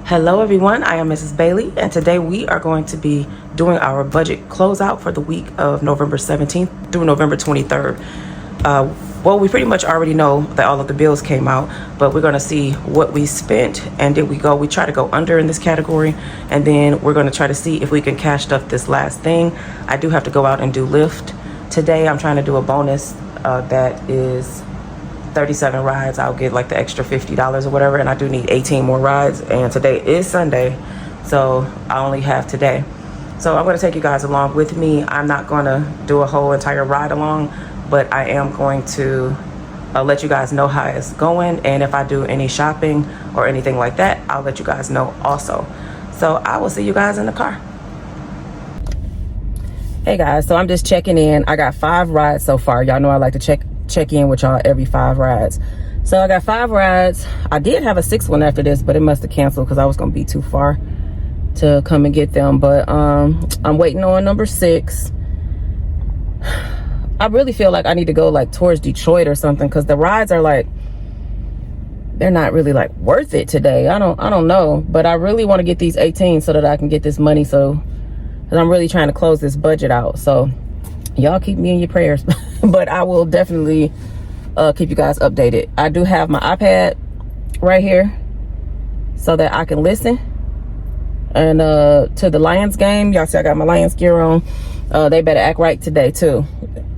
Hello everyone, I am Mrs. Bailey, and today we are going to be doing our budget closeout for the week of November 17th through November 23rd. Well, we pretty much already know that all of the bills came out, but we're going to see what we spent and did we try to go under in this category, and then we're going to try to see if we can cash stuff this last thing. I do have to go out and do Lyft today. I'm trying to do a bonus that is 37 rides. I'll get like the extra $50 or whatever, and I do need 18 more rides, and today is Sunday, so I only have today. So I'm going to take you guys along with me. I'm not going to do a whole entire ride along, but I am going to let you guys know how it's going, and if I do any shopping or anything like that, I'll let you guys know also. So I will see you guys in the car. Hey guys, so I'm just checking in. I got 5 rides so far. Y'all know I like to check in with y'all every 5 rides. So I got 5 rides. I did have a 6th one after this, but it must have canceled because I was going to be too far to come and get them. But I'm waiting on number 6. I really feel like I need to go like towards Detroit or something, because the rides are like, they're not really like worth it today. I don't know, but I really want to get these 18 so that I can get this money. So, because I'm really trying to close this budget out. So y'all keep me in your prayers. But I will definitely keep you guys updated. I do have my iPad right here so that I can listen. And to the Lions game, y'all see I got my Lions gear on. They better act right today too.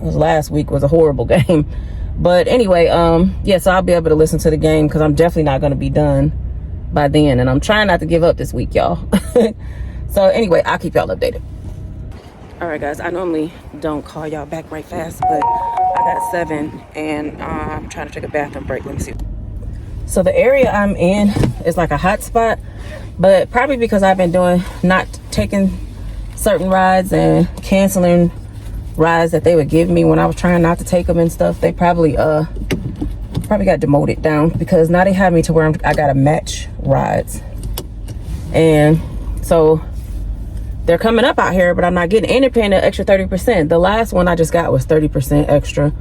Last week was a horrible game. But anyway, yeah, so I'll be able to listen to the game because I'm definitely not going to be done by then. And I'm trying not to give up this week, y'all. So anyway, I'll keep y'all updated. All right, guys, I normally don't call y'all back right fast, but I got 7 and I'm trying to take a bathroom break. Let me see. So the area I'm in is like a hot spot, but probably because I've been not taking certain rides and canceling rides that they would give me when I was trying not to take them and stuff, they probably got demoted down, because now they have me to where I gotta match rides. And so they're coming up out here, but I'm not getting any, paying an extra 30%. The last one I just got was 30% extra.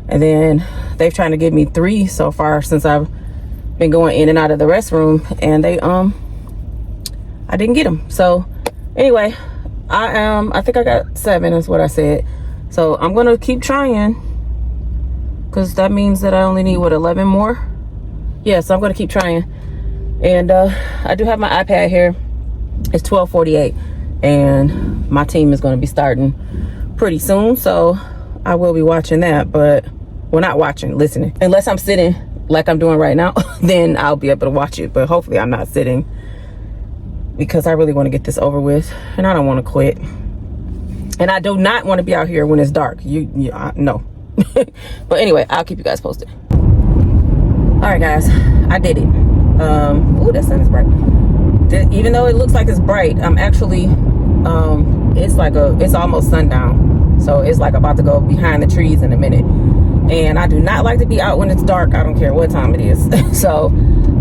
And then they've trying to give me 3 so far since I've been going in and out of the restroom, and they I didn't get them. So anyway, I think I got 7 is what I said. So I'm gonna keep trying, because that means that I only need 11 more. Yeah, so I'm gonna keep trying. And I do have my iPad here. It's 12:48. And my team is going to be starting pretty soon, so I will be watching that. But well, not watching, listening. Unless I'm sitting like I'm doing right now, then I'll be able to watch it. But hopefully I'm not sitting, because I really want to get this over with, and I don't want to quit. And I do not want to be out here when it's dark. No. But anyway, I'll keep you guys posted. All right, guys, I did it. Ooh, that sun is bright. Even though it looks like it's bright, I'm actually it's almost sundown, so it's like about to go behind the trees in a minute, and I do not like to be out when it's dark. I don't care what time it is. So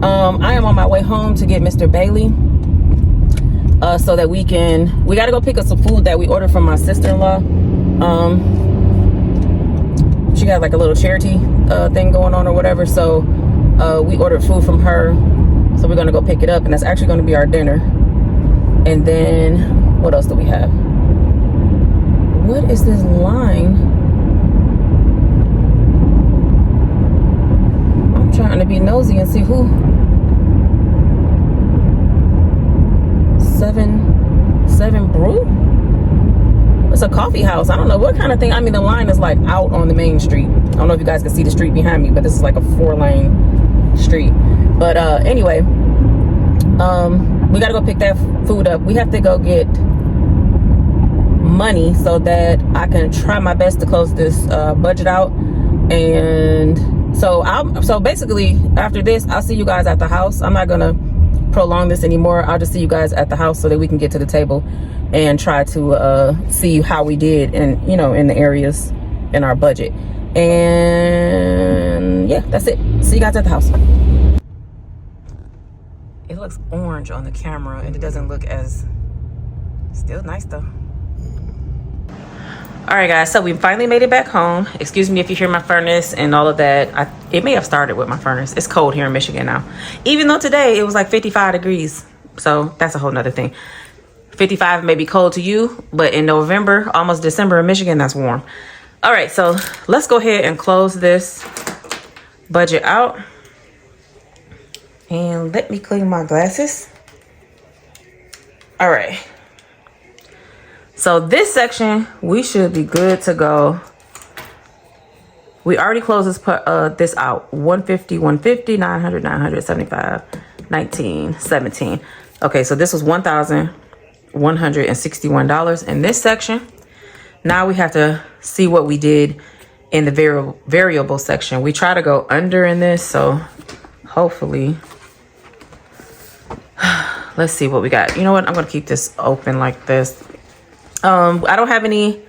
I am on my way home to get Mr. Bailey, so that we got to go pick up some food that we ordered from my sister-in-law. She got like a little charity thing going on or whatever, so we ordered food from her. So we're going to go pick it up, and that's actually going to be our dinner. And then, what else do we have? What is this line? I'm trying to be nosy and see who. 7 Brew? It's a coffee house. I don't know what kind of thing. I mean, the line is like out on the main street. I don't know if you guys can see the street behind me, but this is like a 4-lane street. But anyway, we gotta go pick that food up. We have to go get money so that I can try my best to close this budget out. And so basically after this, I'll see you guys at the house. I'm not gonna prolong this anymore. I'll just see you guys at the house so that we can get to the table and try to see how we did in the areas in our budget. And yeah, that's it. See you guys at the house. It looks orange on the camera, and it doesn't look as, still nice though. All right, guys, so we finally made it back home. Excuse me if you hear my furnace and all of that. It may have started with my furnace. It's cold here in Michigan now. Even though today it was like 55 degrees. So that's a whole nother thing. 55 may be cold to you, but in November, almost December in Michigan, that's warm. All right, so let's go ahead and close this budget out. And let me clean my glasses. All right. So this section, we should be good to go. We already closed this out. 150, 150, 900, 900, 75, 19, 17. Okay, so this was $1,161 in this section. Now we have to see what we did in the variable section. We try to go under in this, so hopefully, let's see what we got. You know what? I'm gonna keep this open like this. I don't have any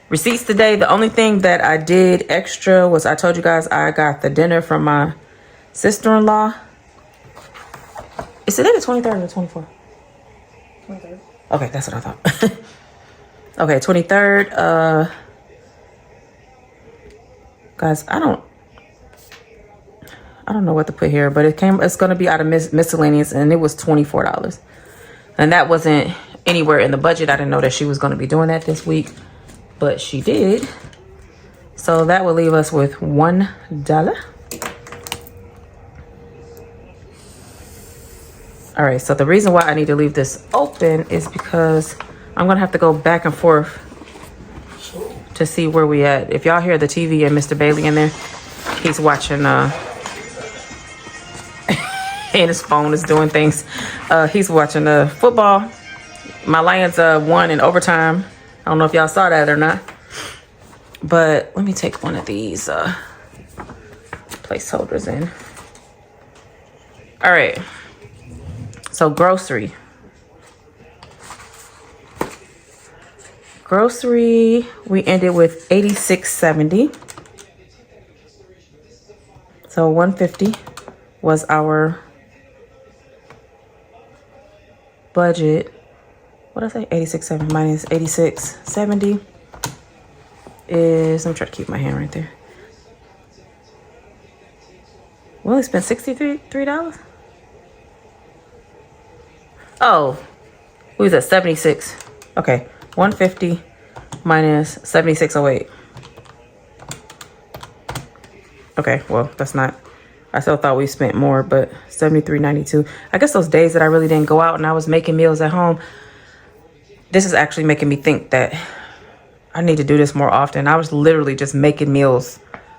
receipts today. The only thing that I did extra was I told you guys I got the dinner from my sister-in-law. Is today the 23rd or the 24th? 23rd. Okay, that's what I thought. Okay, 23rd. Guys, I don't know what to put here, but it's gonna be out of miscellaneous, and it was $24. And that wasn't anywhere in the budget. I didn't know that she was gonna be doing that this week, but she did. So that will leave us with $1. All right, so the reason why I need to leave this open is because I'm gonna have to go back and forth to see where we at. If y'all hear the TV and Mr. Bailey in there, he's watching, and his phone is doing things. He's watching football. My Lions won in overtime. I don't know if y'all saw that or not. But let me take one of these placeholders in. All right. So grocery. Grocery, we ended with $86.70. So $150 was our budget. What did I say? $86.70 minus $86.70 is, let me try to keep my hand right there. We only spent $63. Oh, we was at 76. Okay, 150 minus 76.08. Okay, well, that's not, I still thought we spent more, but 73.92. I guess those days that I really didn't go out and I was making meals at home, this is actually making me think that I need to do this more often. I was literally just making meals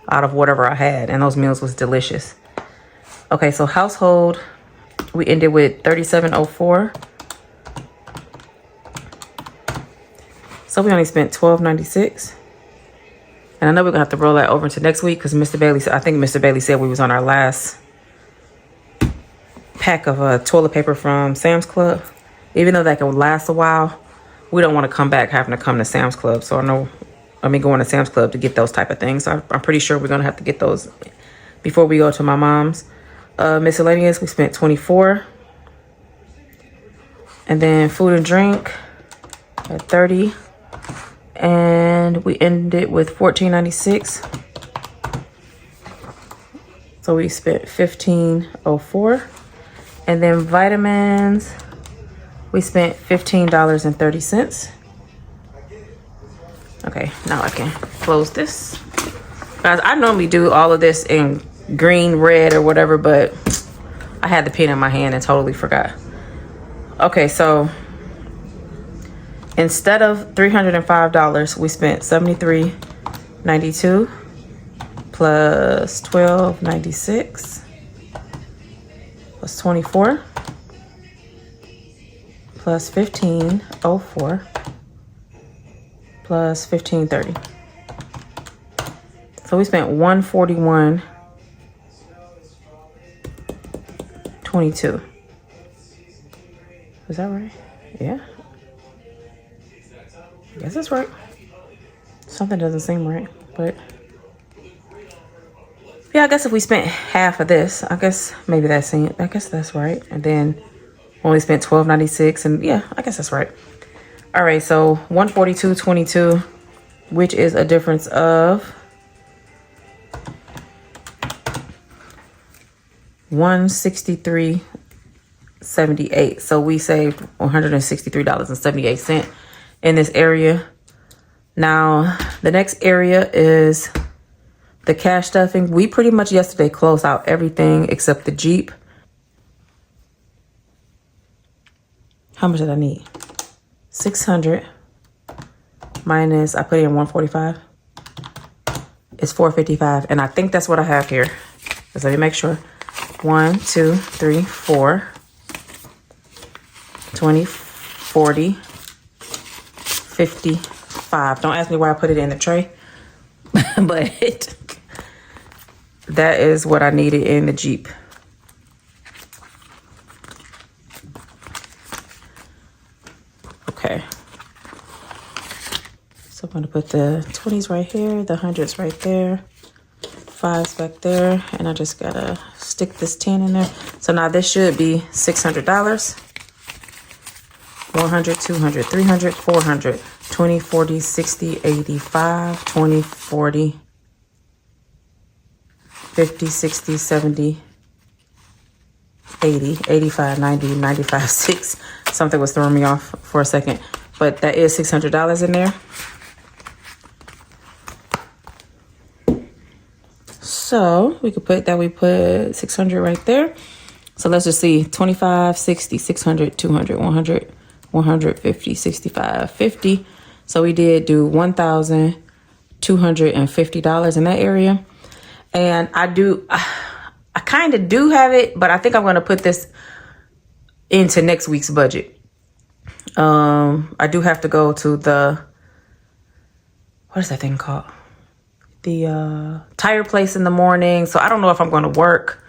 out of whatever I had, and those meals was delicious. Okay, so household, we ended with $37.04. So we only spent $12.96. And I know we're gonna have to roll that over into next week because Mr. Bailey, I think Mr. Bailey said we was on our last pack of toilet paper from Sam's Club. Even though that can last a while, we don't want to come back having to come to Sam's Club. So going to Sam's Club to get those type of things. So I'm pretty sure we're gonna have to get those before we go to my mom's. Miscellaneous, we spent $24. And then food and drink at $30. And we ended with $14.96. So we spent $15.04. And then vitamins, we spent $15.30. Okay, now I can close this. Guys, I normally do all of this in green, red, or whatever, but I had the pen in my hand and totally forgot. Okay, so instead of $305, we spent $73.92 plus $12.96 plus 24 plus $15.04 plus $15.30. So we spent $141.22. Is that right? Yeah. I guess that's right. Something doesn't seem right, but yeah, I guess if we spent half of this, I guess maybe that's right. And then only spent $12.96, and yeah, I guess that's right. All right, so $142.22, which is a difference of $163 $163.78. So we saved $163.78 in this area. Now, the next area is the cash stuffing. We pretty much yesterday closed out everything except the Jeep. How much did I need? 600 minus, I put in 145. It's 455. And I think that's what I have here. Let's let me make sure. 1, 2, 3, 4, 20, 40, 55. Don't ask me why I put it in the tray. But that is what I needed in the Jeep. Okay. So I'm going to put the 20s right here, the 100s right there, 5s back there, and I just got to stick this 10 in there. So now this should be $600. 100, 200, 300, 400, 20, 40, 60, 85, 20, 40, 50, 60, 70, 80, 85, 90, 95, 6. Something was throwing me off for a second. But that is $600 in there. So we could put that, we put 600 right there. So let's just see, 25, 60, 600, 200, 100, 150, 65, 50. So we did do $1,250 in that area. And I kind of do have it, but I think I'm going to put this into next week's budget. I do have to go to the, what is that thing called? The tire place in the morning. So I don't know if I'm going to work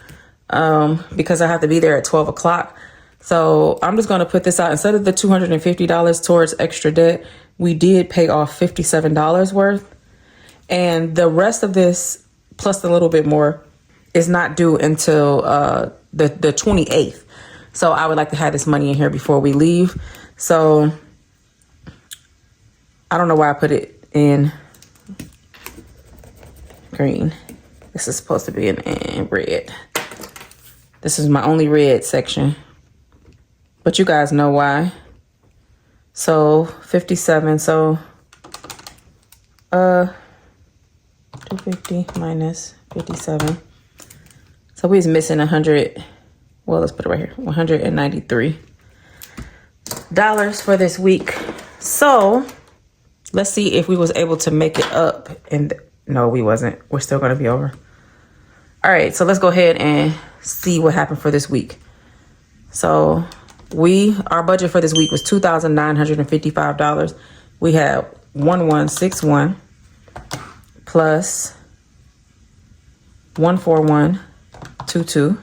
because I have to be there at 12 o'clock. So I'm just going to put this out. Instead of the $250 towards extra debt, we did pay off $57 worth. And the rest of this, plus a little bit more, is not due until the 28th. So I would like to have this money in here before we leave. So I don't know why I put it in green. This is supposed to be in red. This is my only red section. But you guys know why. So 57. So 250 minus 57. So we was missing 100. Well, let's put it right here. $193 for this week. So let's see if we was able to make it up. And no, we wasn't. We're still going to be over. All right. So let's go ahead and see what happened for this week. So our budget for this week was $2,955. We had 1161 plus 14122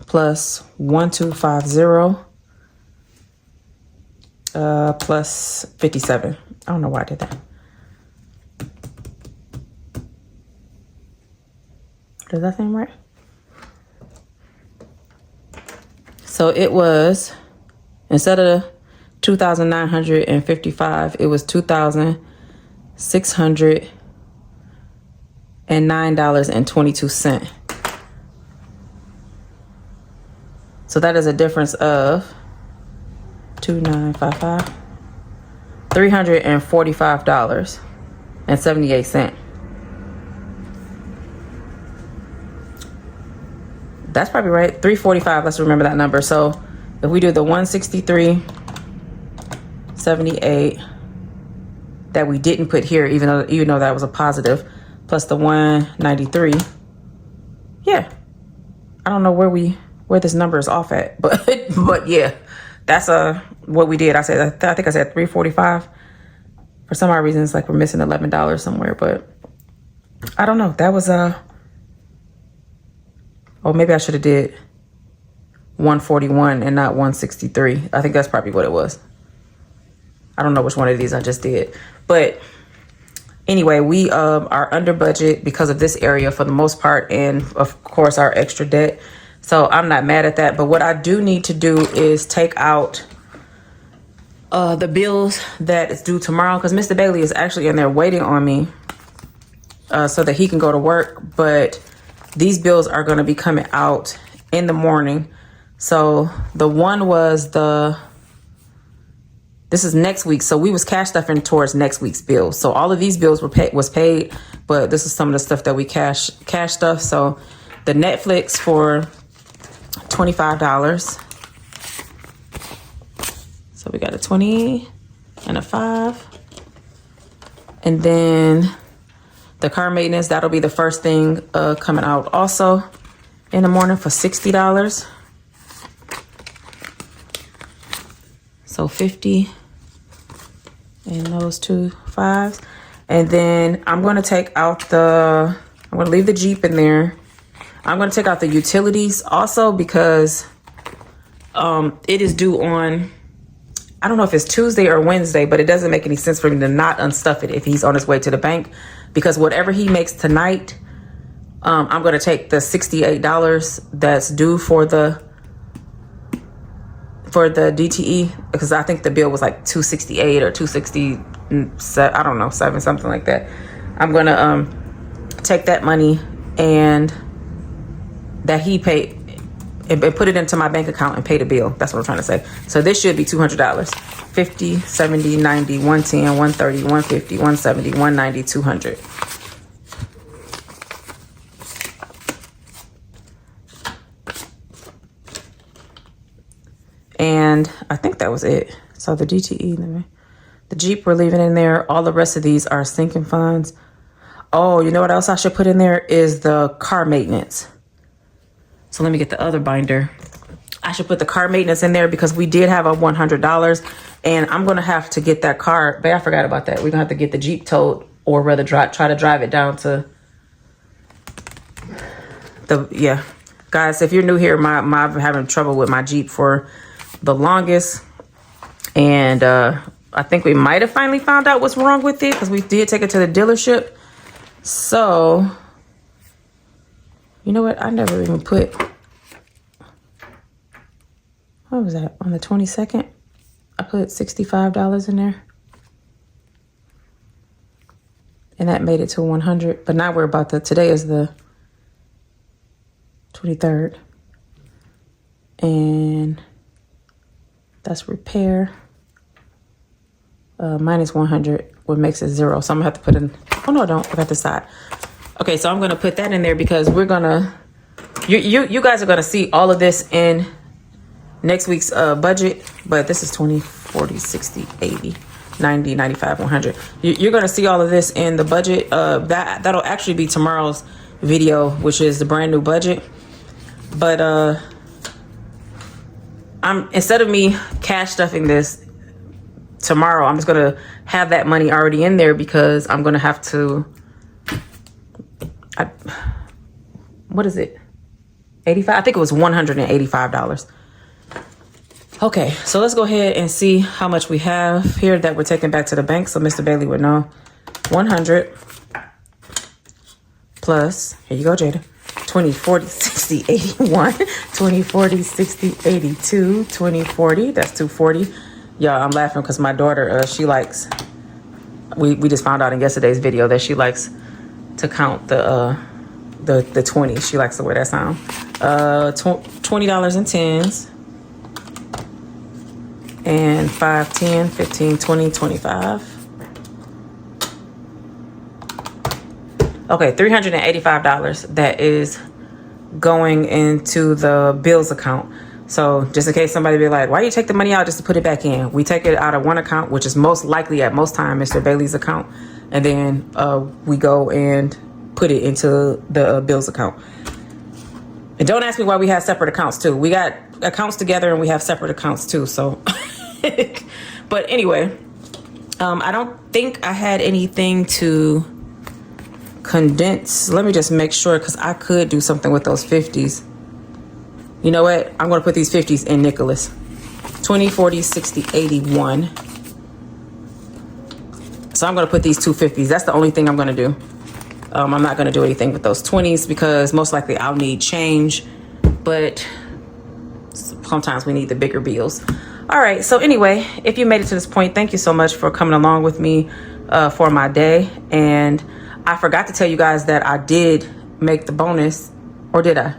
plus 1250 plus 57. I don't know why I did that. Does that seem right? So it was, instead of 2,955, it was $2,609.22. So that is a difference of $345.78. That's probably right. 345. Let's remember that number. So if we do the 163.78 that we didn't put here, even though that was a positive, plus the 193. Yeah. I don't know where this number is off at, but yeah, that's what we did. I think I said 345. For some odd reason, it's like we're missing $11 somewhere, but I don't know. That was oh, maybe I should have did 141 and not 163. I think that's probably what it was. I don't know which one of these I just did. But anyway, we are under budget because of this area for the most part. And of course, our extra debt. So I'm not mad at that. But what I do need to do is take out the bills that is due tomorrow. Because Mr. Bailey is actually in there waiting on me so that he can go to work. But these bills are going to be coming out in the morning. So the one was this is next week. So we was cash stuffing towards next week's bill. So all of these bills was paid, but this is some of the stuff that we cash stuff. So the Netflix for $25. So we got a 20 and a 5. And then the car maintenance, that'll be the first thing coming out also in the morning for $60. So 50 and those 2 5s. And then I'm going to take out I'm going to leave the Jeep in there. I'm going to take out the utilities also because it is due on, I don't know if it's Tuesday or Wednesday, but it doesn't make any sense for me to not unstuff it if he's on his way to the bank, because whatever he makes tonight, I'm going to take the $68 that's due for the DTE, because I think the bill was like $268 or $267, I don't know, 7, something like that. I'm going to take that money and that he paid and put it into my bank account and pay the bill. That's what I'm trying to say. So this should be $200. 50, 70, 90, 110, 130, 150, 170, 190, 200. And I think that was it. So the DTE, the Jeep we're leaving in there. All the rest of these are sinking funds. Oh, you know what else I should put in there is the car maintenance. So let me get the other binder. I should put the car maintenance in there because we did have a $100, and I'm going to have to get that car. But I forgot about that. We're going to have to get the Jeep towed, or rather try to drive it down to yeah. Guys, if you're new here, I've been having trouble with my Jeep for the longest. And I think we might have finally found out what's wrong with it because we did take it to the dealership. So, you know what? I never even put, what was that? On the 22nd, I put $65 in there. And that made it to 100. But now we're about today is the 23rd. And that's repair. Minus 100, what makes it 0. So I'm gonna have to put in, oh no, I don't, I got this side. Okay, so I'm gonna put that in there because we're gonna, you guys are gonna see all of this in next week's budget, but this is 20, 40, 60, 80, 90, 95, 100. You're gonna see all of this in the budget. That'll actually be tomorrow's video, which is the brand new budget. But instead of me cash stuffing this tomorrow, I'm just gonna have that money already in there because I'm gonna have to, what is it? 85? I think it was $185. Okay, so let's go ahead and see how much we have here that we're taking back to the bank. So Mr. Bailey would know. 100 plus, here you go, Jada. 20, 40, 60, 81, 20, 40, 60, 82, 20, 40, that's 240. Y'all, I'm laughing because my daughter, she likes, we just found out in yesterday's video that she likes to count the 20. She likes the way that sound. $20 in tens. And 5, 10, 15, 20, 25. Okay, $385 that is going into the bills account. So just in case somebody be like, why do you take the money out just to put it back in? We take it out of one account, which is most likely at most time Mr. Bailey's account. And then we go and put it into the bills account. And don't ask me why we have separate accounts too. We got accounts together and we have separate accounts too. So, but anyway, I don't think I had anything to condense. Let me just make sure because I could do something with those 50s. You know what? I'm going to put these 50s in Nicholas. 20, 40, 60, 81. So I'm going to put these 250s. That's the only thing I'm going to do. I'm not going to do anything with those 20s because most likely I'll need change. But sometimes we need the bigger bills. All right. So anyway, if you made it to this point, thank you so much for coming along with me for my day. And I forgot to tell you guys that I did make the bonus. Or did I?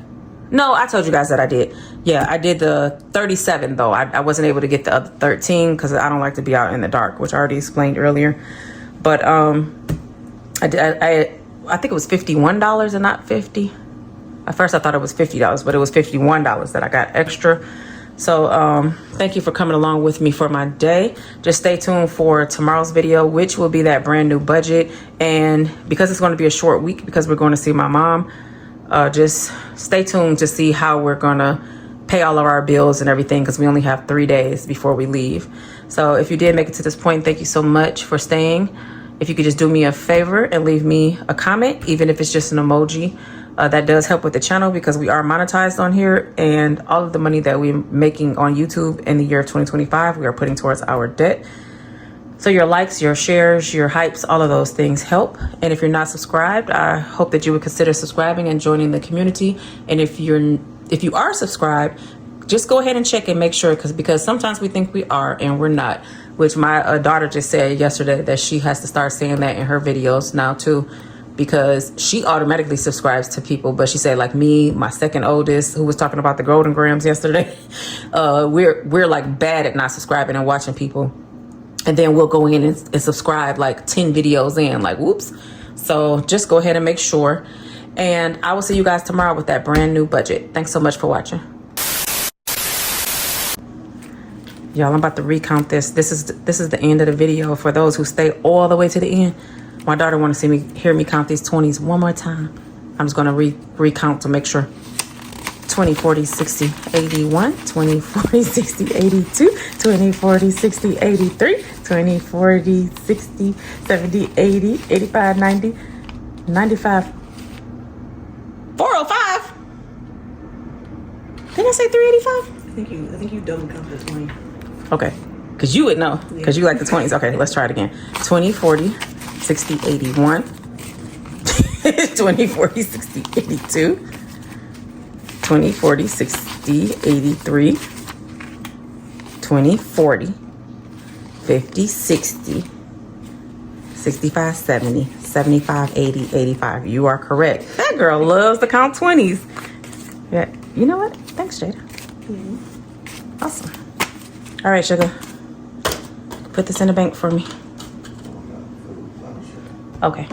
No, I told you guys that I did. Yeah, I did the 37 though. I wasn't able to get the other 13 because I don't like to be out in the dark, which I already explained earlier. But I think it was $51 and not 50. At first I thought it was $50, but it was $51 that I got extra. So thank you for coming along with me for my day. Just stay tuned for tomorrow's video, which will be that brand new budget. And because it's going to be a short week, because we're going to see my mom, just stay tuned to see how we're going to pay all of our bills and everything, because we only have 3 days before we leave. So if you did make it to this point, thank you so much for staying. If you could just do me a favor and leave me a comment, even if it's just an emoji. That does help with the channel because we are monetized on here, and all of the money that we're making on YouTube in the year of 2025, we are putting towards our debt. So your likes, your shares, your hypes, all of those things help. And if you're not subscribed, I hope that you would consider subscribing and joining the community. And if you are subscribed, just go ahead and check and make sure, because sometimes we think we are and we're not, which my daughter just said yesterday that she has to start saying that in her videos now too, because she automatically subscribes to people. But she said, like me, my second oldest, who was talking about the Golden Grams yesterday, we're like bad at not subscribing and watching people. And then we'll go in and subscribe like 10 videos in, like, whoops. So just go ahead and make sure. And I will see you guys tomorrow with that brand new budget. Thanks so much for watching. Y'all, I'm about to recount this. This is the end of the video for those who stay all the way to the end. My daughter want to hear me count these 20s one more time. I'm just going to recount to make sure. 20, 40, 60, 81, 20, 40, 60, 82, 20, 40, 60, 83, 20, 40, 60, 70, 80, 85, 90, 95, 405. Did I say 385? I think you double counted the 20. Okay, because you would know, because you like the 20s. Okay, let's try it again. 20, 40, 60, 81, 20, 40, 60, 82, 20, 40, 60, 83, 20, 40, 50, 60, 65, 70, 75, 80, 85. You are correct. That girl loves to count 20s. Yeah, you know what? Thanks, Jada. Mm-hmm. Awesome. All right, sugar. Put this in the bank for me. Okay.